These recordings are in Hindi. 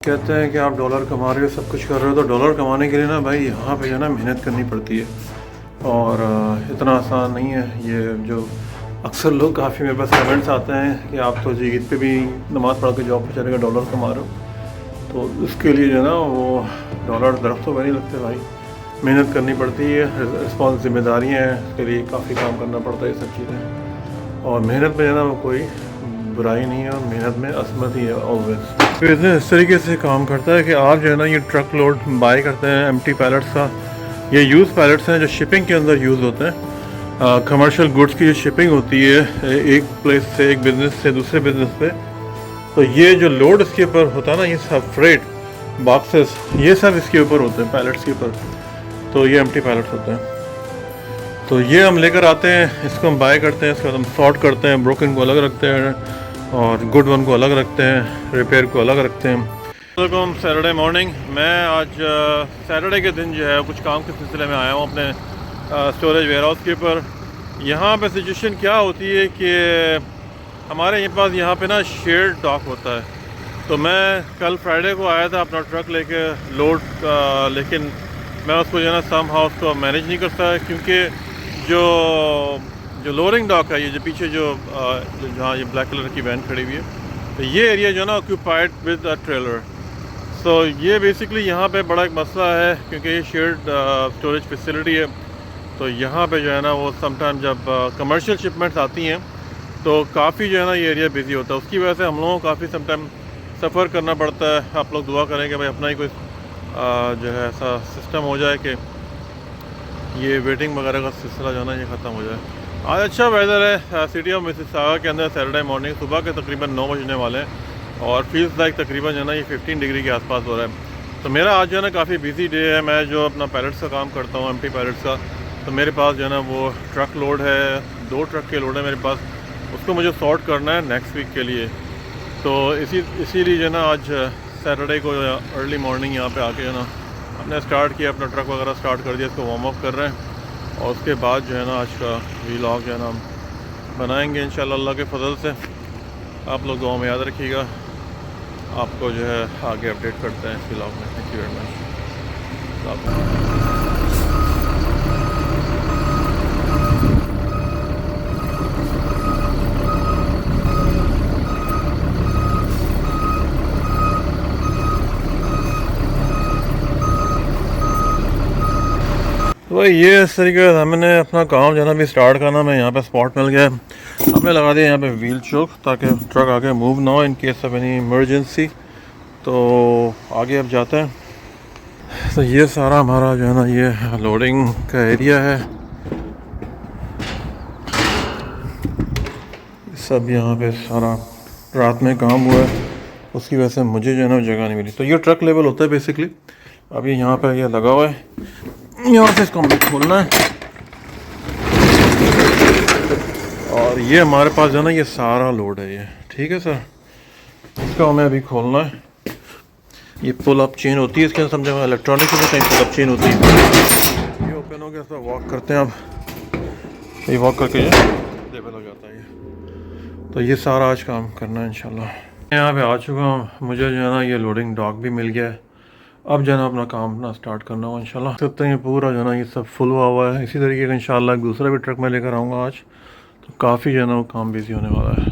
कहते हैं कि आप डॉलर कमा रहे हो, सब कुछ कर रहे हो, तो डॉलर कमाने के लिए ना भाई यहाँ पे जो है ना मेहनत करनी पड़ती है। और इतना आसान नहीं है ये। जो अक्सर लोग काफ़ी मेरे पास कमेंट्स आते हैं कि आप तो जी ईद पे भी नमाज़ पढ़ के जॉब पे चले गए, डॉलर कमा रहे हो। तो उसके लिए जो है ना वो डॉलर दरख्तों पर नहीं लगते भाई, मेहनत करनी पड़ती है, रिस्पॉन्स जिम्मेदारियाँ हैं, उसके लिए काफ़ी काम करना पड़ता है, ये सब चीज़ें। और मेहनत में जो है ना वो कोई बुराई नहीं है, और मेहनत में असमत ही है ऑलवेज। बिजनेस इस तरीके से काम करता है कि आप जो है ना ये ट्रक लोड बाय करते हैं एम्प्टी पैलेट्स का। ये यूज़ पैलेट्स हैं जो शिपिंग के अंदर यूज़ होते हैं। कमर्शियल गुड्स की जो शिपिंग होती है एक प्लेस से, एक बिज़नेस से दूसरे बिज़नेस पे, तो ये जो लोड इसके ऊपर होता है ना, ये सब फ्रेट बॉक्सेस, ये सब इसके ऊपर होते हैं, पैलेट्स के ऊपर। तो ये एम्प्टी पैलेट्स होते हैं। तो ये हम लेकर आते हैं, इसको हम बाय करते हैं, इसके बाद हम सॉर्ट करते हैं, ब्रोकन को अलग रखते हैं और गुड वन को अलग रखते हैं, रिपेयर को अलग रखते हैं। Welcome Saturday morning. मैं आज सैटरडे के दिन जो है कुछ काम के सिलसिले में आया हूँ अपने स्टोरेज वेयर हाउस के ऊपर। यहाँ पे सिचुएशन क्या होती है कि हमारे पास यहाँ पे ना शेयर्ड डॉक होता है। तो मैं कल फ्राइडे को आया था अपना ट्रक लेके लोड, लेकिन मैं उसको जो है ना सम हाउ उसको मैनेज नहीं करता, क्योंकि जो लोडिंग डॉक है, ये जो पीछे जो जहाँ ये ब्लैक कलर की वैन खड़ी हुई है, तो ये एरिया जो है ना ऑक्यूपाइड विद अ ट्रेलर। सो ये बेसिकली यहाँ पे बड़ा एक मसला है, क्योंकि ये शेयर्ड स्टोरेज फैसिलिटी है। तो यहाँ पे जो है ना वो समटाइम जब कमर्शियल शिपमेंट्स आती हैं तो काफ़ी जो है ना ये एरिया बिजी होता है। उसकी वजह से हम लोगों को काफ़ी समटाइम सफ़र करना पड़ता है। आप लोग दुआ करें कि भाई अपना ही कोई जो है ऐसा सिस्टम हो जाए कि ये वेटिंग वगैरह का सिलसिला जो है ना ये ख़त्म हो जाए। आज अच्छा वेदर है सिटी ऑफ मिसिसागा के अंदर। सैटरडे मॉर्निंग सुबह के तकरीबन 9 बजने वाले हैं और फील्स लाइक तकरीबन जो है ना ये 15 डिग्री के आसपास हो रहा है। तो मेरा आज जो है ना काफ़ी बिजी डे है। मैं जो अपना पैलेट्स का काम करता हूँ, एम्प्टी पैलेट्स का, तो मेरे पास जो है ना वो ट्रक लोड है, 2 ट्रक के लोड है मेरे पास। उसको मुझे सॉर्ट करना है नेक्स्ट वीक के लिए। तो इसीलिए जो है ना आज सैटरडे को अर्ली मॉर्निंग यहाँ पे आके जो है ना हमने स्टार्ट किया, अपना ट्रक वगैरह स्टार्ट कर दिया, इसको वार्म अप कर रहे हैं। और उसके बाद जो है ना आज का व्लॉग जो है ना हम बनाएंगे इंशाल्लाह अल्लाह के फजल से। आप लोग दुआ में याद रखिएगा। आपको जो है आगे अपडेट करते हैं इस व्लॉग में। Thank you very much. तो ये इस तरीके से हमने अपना काम जो है ना भी स्टार्ट करना। मैं यहाँ पे स्पॉट मिल गया, हमने लगा दिया यहाँ पे व्हील चोक, ताकि ट्रक आगे मूव ना हो in case of any emergency. तो आगे अब जाते हैं। तो ये सारा हमारा जो है ना ये लोडिंग का एरिया है। सब यहाँ पे सारा रात में काम हुआ है, उसकी वजह से मुझे जो है ना जगह नहीं मिली। तो ये ट्रक लेवल होता है बेसिकली। अभी यहाँ पे ये लगा हुआ है, यहाँ से इसको हमें खोलना है। और ये हमारे पास जो है ना ये सारा लोड है ये, ठीक है सर। इसको हमें अभी खोलना है। ये पुल अप चेन होती है इसके अंदर, समझे, इलेक्ट्रॉनिक की कहीं पुल अप चेन होती है। ये ओपन हो गया, इसमें वॉक करते हैं। अब ये वॉक करके ये लेवल हो जाता है ये। तो ये सारा आज काम करना है इंशाल्लाह। यहाँ पे आ चुका हूँ, मुझे जो है ना ये लोडिंग डॉक भी मिल गया है। अब जो है ना अपना काम अपना स्टार्ट करना हो इंशाल्लाह। तब तक ये पूरा जो है ना ये सब फुल हुआ है। इसी तरीके का इंशाल्लाह एक दूसरा भी ट्रक मैं लेकर आऊँगा आज। तो काफ़ी जो है ना वो काम बिजी होने वाला है।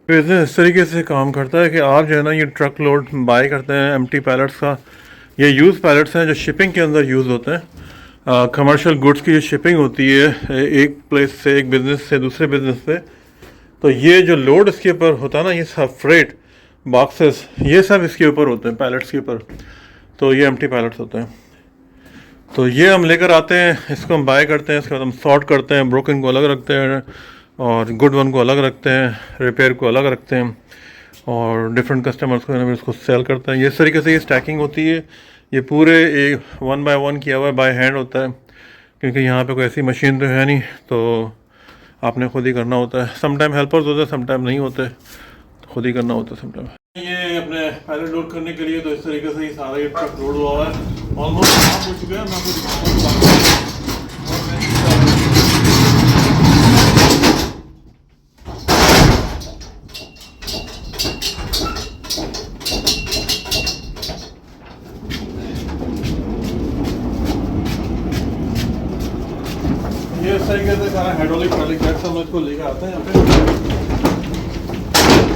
बिजनेस इस तरीके से काम करता है कि आप जो है ना ये ट्रक लोड बाय करते हैं एम्प्टी पैलेट्स का। ये यूज़ पैलेट्स हैं जो शिपिंग के अंदर यूज़ होते हैं। कमर्शियल गुड्स की जो शिपिंग होती है एक प्लेस से, एक बिज़नेस से दूसरे बिज़नेस पे, तो ये जो लोड इसके ऊपर होता है ना, ये सब फ्रेट बॉक्सेस, ये सब इसके ऊपर होते हैं, पैलेट्स के ऊपर। तो ये एम्प्टी पैलेट्स होते हैं। तो ये हम लेकर आते हैं, इसको हम बाय करते हैं, इसके बाद हम सॉर्ट करते हैं, ब्रोकन को अलग रखते हैं और गुड वन को अलग रखते हैं, रिपेयर को अलग रखते हैं और डिफरेंट कस्टमर्स को इसको सेल करते हैं। ये इस तरीके से ये स्टैकिंग होती है। ये पूरे 1 बाय 1 किया हुआ है, बाय हैंड होता है, क्योंकि यहाँ पे कोई ऐसी मशीन तो है नहीं, तो आपने खुद ही करना होता है। समटाइम हेल्पर्स होते हैं, समटाइम नहीं होते, तो खुद ही करना होता है समटाइम। ये अपने पैलेट लोड करने के लिए तो इस तरीके से ही सारा ये ट्रक लोड हुआ है। ऑलमोस्ट काम हो चुका है। मैं आपको दिखाऊंगा। तरीके से सारा हाइड्रोलिक वाइड्रोलिक जैक सब इसको लेकर आते हैं यहाँ पे।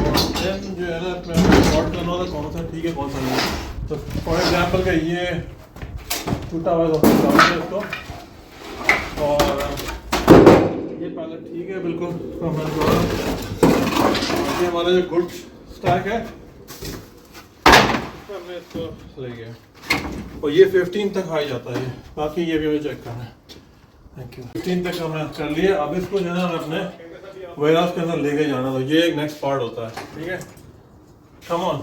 और जो है ना शॉर्ट करना होता कौन सा ठीक है कौन सा नहीं। तो फॉर एग्जाम्पल का ये टूटा हुआ है इसको, और ये पैलेट ठीक है बिल्कुल। तो मैं ये हमारा जो गुड स्टैक है हमने इसको ले गया, और ये 15 तक आ जाता है। बाकी ये भी मुझे चेक करना है। Thank you. 15 तक हमने कर लिया। अब इसको जो है ना अपने वेयरहाउस के अंदर लेके जाना, तो ये एक नेक्स्ट पार्ट होता है। ठीक है, कम ऑन।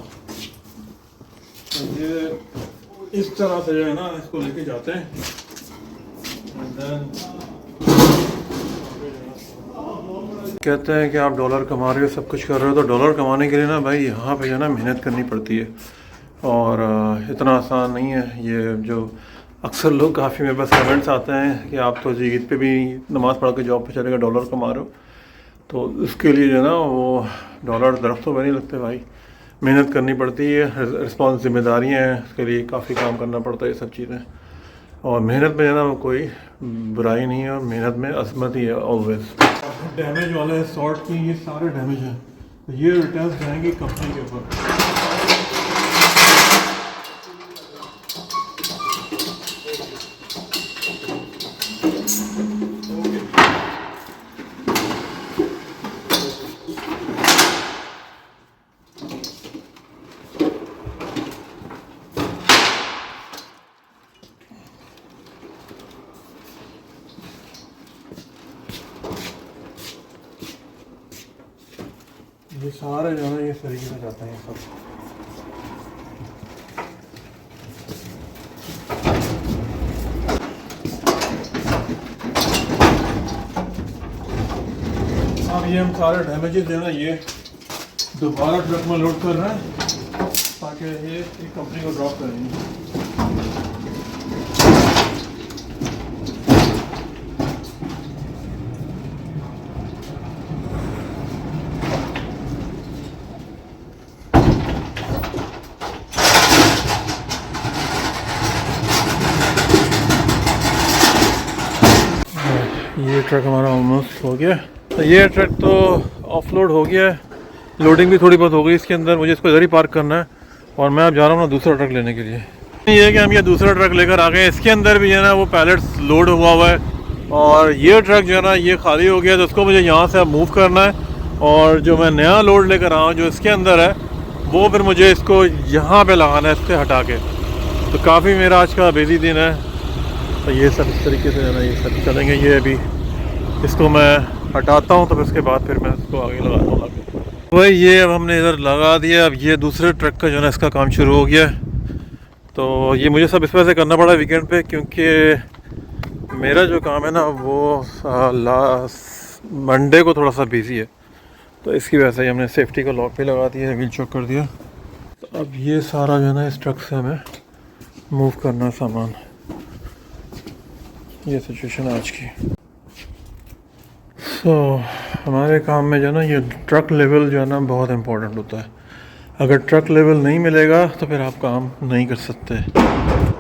तो ये इस तरह से जो है ना इसको लेके जाते हैं। कहते हैं कि आप डॉलर कमा रहे हो, सब कुछ कर रहे हो, तो डॉलर कमाने के लिए ना भाई यहाँ पे जो है ना मेहनत करनी पड़ती है, और इतना आसान नहीं है। ये जो अक्सर लोग काफ़ी मेरे पास कमेंट्स आते हैं कि आप तो ईद पे भी नमाज़ पढ़ के जॉब पे चले गए, डॉलर कमा रहे हो। तो इसके लिए जो है ना वो डॉलर दरख्तों पर नहीं लगते भाई, मेहनत करनी पड़ती है, रिस्पॉन्स जिम्मेदारियाँ हैं, इसके लिए काफ़ी काम करना पड़ता है ये सब चीज़ें। और मेहनत में जो है ना कोई बुराई नहीं है, और मेहनत में अजमत ही है ऑलवेज। डैमेज वाले सॉर्ट की ये सारे डैमेज हैं, तो ये रिटर्न जाएंगे कंपनी के ऊपर। ये सारे जो है ये तरीके से जाते हैं सब। अब ये हम सारे डैमेजेस जो है ना ये दोबारा ट्रक में लोड कर रहे हैं, ताकि ये कंपनी को ड्रॉप करेंगे। ये ट्रक हमारा ऑलमोस्ट हो गया। तो ये ट्रक तो ऑफलोड हो गया है, लोडिंग भी थोड़ी बहुत हो गई इसके अंदर। मुझे इसको इधर ही पार्क करना है, और मैं अब जा रहा हूँ ना दूसरा ट्रक लेने के लिए। ये है कि हम ये दूसरा ट्रक लेकर आ गए। इसके अंदर भी है ना वो पैलेट्स लोड हुआ है, और ये ट्रक जो है ना ये खाली हो गया, तो उसको मुझे यहाँ से अब मूव करना है। और जो मैं नया लोड लेकर आया हूँ जो इसके अंदर है, वो फिर मुझे इसको यहाँ पर लगाना है, इससे हटा के। तो काफ़ी मेरा आज का बिजी दिन है। तो ये सब इस तरीके से है ना ये सब चलेंगे। ये अभी इसको मैं हटाता हूँ, तो फिर उसके बाद फिर मैं इसको आगे लगाता हूँ वही। ये अब हमने इधर लगा दिया। अब ये दूसरे ट्रक का जो है ना इसका काम शुरू हो गया है। तो ये मुझे सब इस वजह से करना पड़ा वीकेंड पे, क्योंकि मेरा जो काम है ना वो लास्ट मंडे को थोड़ा सा बिजी है। तो इसकी वजह से हमने सेफ्टी का लॉक भी लगा दिया, व्हील चॉक कर दिया। तो अब ये सारा जो है ना इस ट्रक से हमें मूव करना सामान। ये सिचुएशन आज की। हमारे काम में जो है ना ये ट्रक लेवल जो है ना बहुत इम्पोर्टेंट होता है। अगर ट्रक लेवल नहीं मिलेगा तो फिर आप काम नहीं कर सकते,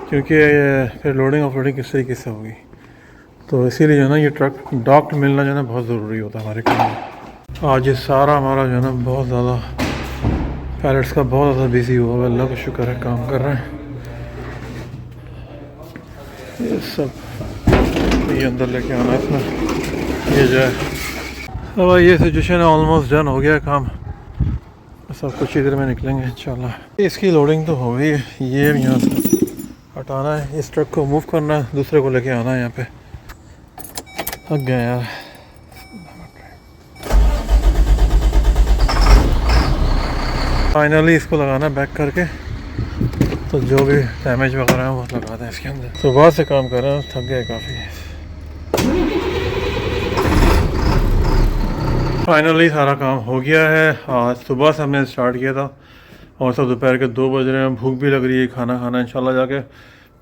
क्योंकि फिर लोडिंग ऑफलोडिंग किस तरीके से होगी। तो इसीलिए जो है ना ये ट्रक डॉक्ड मिलना जो है ना बहुत ज़रूरी होता है हमारे काम में। आज ये सारा हमारा जो है ना बहुत ज़्यादा पैलेट्स का बहुत ज़्यादा बिजी हुआ है। अल्लाह का शुक्र है काम कर रहे हैं ये सब। ये अंदर लेके आना है इसमें, ये जो है। अब ये सिचुएशन है, ऑलमोस्ट डन हो गया काम। सब कुछ इधर में निकलेंगे इंशाल्लाह। इसकी लोडिंग तो हो गई है। ये यहाँ से हटाना है, इस ट्रक को मूव करना है, दूसरे को लेके आना है यहाँ पे। थक गया यार। फाइनली इसको लगाना बैक करके, तो जो भी डैमेज वगैरह है वो लगा दें इसके अंदर। सुबह से काम कर रहे हैं, थक गए काफ़ी। फाइनली सारा काम हो गया है। आज सुबह से हमने स्टार्ट किया था, और सब दोपहर के 2 बज रहे हैं। भूख भी लग रही है, खाना खाना इंशाल्लाह जाके।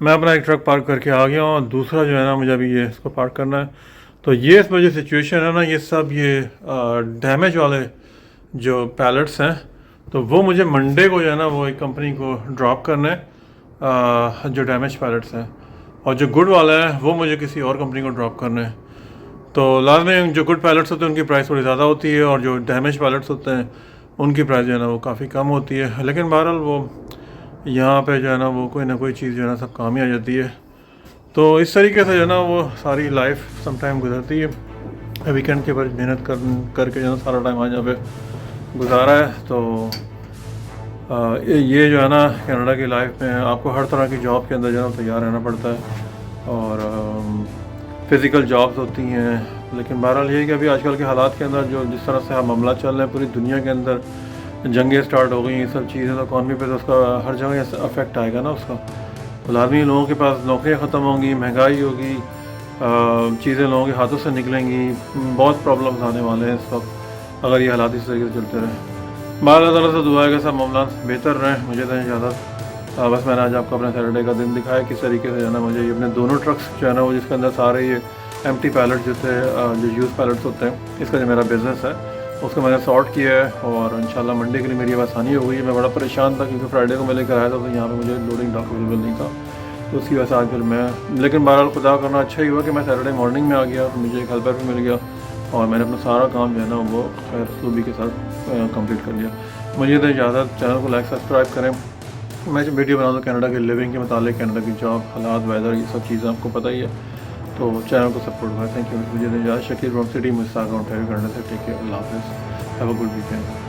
मैं अपना एक ट्रक पार्क करके आ गया हूँ, और दूसरा जो है ना मुझे अभी ये इसको पार्क करना है। तो ये इसमें जो सिचुएशन है ना, ये सब ये डैमेज वाले जो पैलेट्स हैं, तो वो मुझे मंडे को जो है ना वो एक कंपनी को ड्रॉप करना है, जो डैमेज पैलेट्स हैं। और जो गुड वाला है वो मुझे किसी और कंपनी को ड्रॉप करना है। तो लाजमी जो गुड पायलट्स होते हैं उनकी प्राइस थोड़ी ज़्यादा होती है, और जो डैमेज पायलट्स होते हैं उनकी प्राइस जो है ना वो काफ़ी कम होती है। लेकिन बहरहाल वो यहाँ पे जो है ना वो कोई ना कोई चीज़ जो है ना सब काम ही आ जाती है। तो इस तरीके से जो है ना वो सारी लाइफ समटाइम गुजरती है। वीकेंड के बाद मेहनत करके जो है ना सारा टाइम आज यहाँ पे गुजारा है। तो ये जो है ना कनाडा की लाइफ में आपको हर तरह की जॉब के अंदर जो है ना तैयार रहना पड़ता है, और फ़िज़िकल जॉब्स होती हैं। लेकिन बहरहाल ये है कि अभी आजकल के हालात के अंदर जो जिस तरह से मामला चल रहे हैं पूरी दुनिया के अंदर, जंगें स्टार्ट हो गई, ये सब चीज़ें, तो इकॉनमी पे तो उसका हर जगह अफेक्ट आएगा ना उसका। तो लाजमी लोगों के पास नौकरियाँ ख़त्म होंगी, महंगाई होगी, चीज़ें लोगों के हाथों से निकलेंगी, बहुत प्रॉब्लम्स आने वाले हैं इस वक्त अगर ये हालात इस तरीके से चलते रहे। अल्लाह ताला से दुआ है कि सब मामला बेहतर रहें। मुझे तो इजाज़त। बस मैंने आज आपको अपने सैटरडे का दिन दिखाया किस तरीके से जो है ना मुझे ये अपने दोनों ट्रक्स जो है ना वो जिसके अंदर सारे ये एम्प्टी पैलेट जो थे, जो यूज़ पैलेट्स होते हैं, इसका जो मेरा बिज़नेस है उसको मैंने सॉर्ट किया है, और इंशाल्लाह मंडे के लिए मेरी आसानी हो गई है। मैं बड़ा परेशान था क्योंकि फ्राइडे को मैं लेकर आया था तो यहाँ पे मुझे लोडिंग डॉक अवेलेबल नहीं था, तो उसकी वजह से आज फिर मैं, लेकिन बहरहाल खुदा करना अच्छा ही हुआ कि मैं सैटरडे मॉर्निंग में आ गया, तो मुझे एक हेल्पर भी मिल गया, और मैंने अपना सारा काम जो है ना वो खैर खूबी के साथ कंप्लीट कर लिया। मुझे तो इजाज़त। चैनल को लाइक सब्सक्राइब करें। मैं जब वीडियो बनाऊँ तो कनाडा के लिविंग के मुतालिक, कनाडा की जॉब, हालात, वेदर, ये सब चीज़ें आपको पता ही है, तो चैनल को सपोर्ट करें। Thank you. मुझे इजाज़त। शकील फ्रॉम सिटी मुस्ताक, ओंटारियो, कनाडा से। Take care. अल्लाह हाफ़िज़। Have a good weekend.